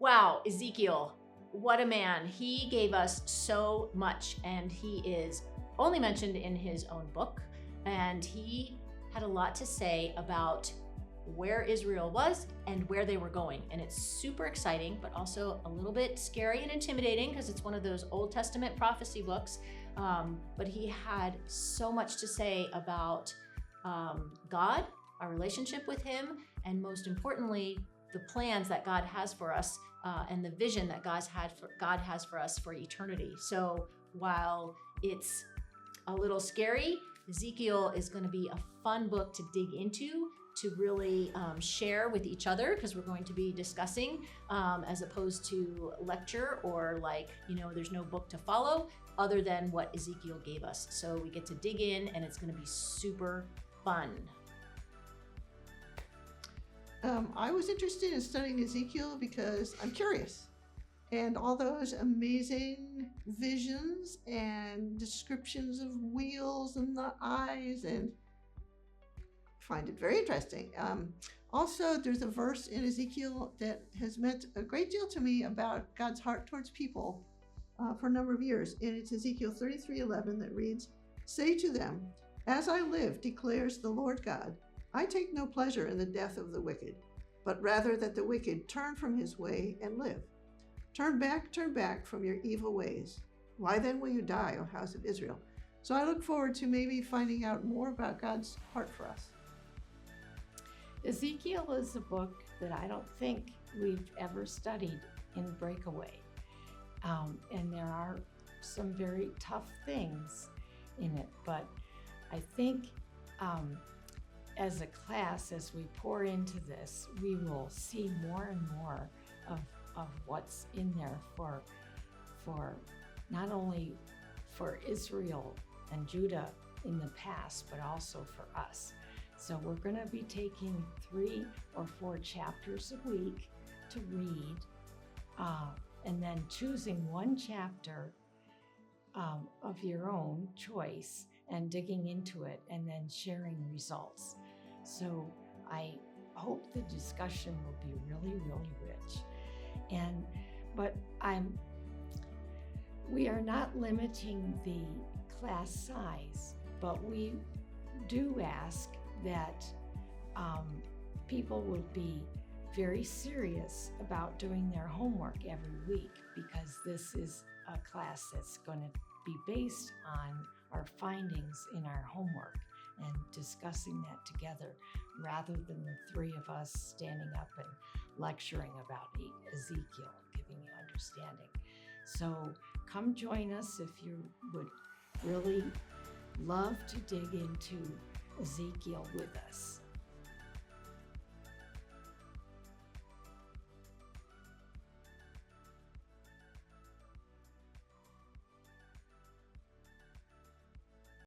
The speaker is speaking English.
Wow, Ezekiel, what a man. He gave us so much, and he is only mentioned in his own book. And he had a lot to say about where Israel was and where they were going. And it's super exciting, but also a little bit scary and intimidating because it's one of those Old Testament prophecy books. But he had so much to say about God, our relationship with him, and most importantly, the plans that God has for us and the vision that God has for us for eternity. So while it's a little scary, Ezekiel is going to be a fun book to dig into, to really share with each other, because we're going to be discussing as opposed to lecture or there's no book to follow other than what Ezekiel gave us. So we get to dig in, and it's going to be super fun. I was interested in studying Ezekiel because I'm curious. And all those amazing visions and descriptions of wheels and the eyes, and find it very interesting. Also, there's a verse in Ezekiel that has meant a great deal to me about God's heart towards people for a number of years. And it's Ezekiel 33:11 that reads, "Say to them, as I live, declares the Lord God, I take no pleasure in the death of the wicked, but rather that the wicked turn from his way and live. Turn back from your evil ways. Why then will you die, O house of Israel?" So I look forward to maybe finding out more about God's heart for us. Ezekiel is a book that I don't think we've ever studied in Breakaway. And there are some very tough things in it, but I think as a class, as we pour into this, we will see more and more of what's in there for not only for Israel and Judah in the past, but also for us. So we're going to be taking 3 or 4 chapters a week to read, and then choosing one chapter of your own choice and digging into it and then sharing results. So I hope the discussion will be really, really rich. But we are not limiting the class size, but we do ask that people would be very serious about doing their homework every week, because this is a class that's going to be based on our findings in our homework and discussing that together, rather than the 3 of us standing up and lecturing about Ezekiel, giving you understanding. So come join us if you would really love to dig into Ezekiel with us.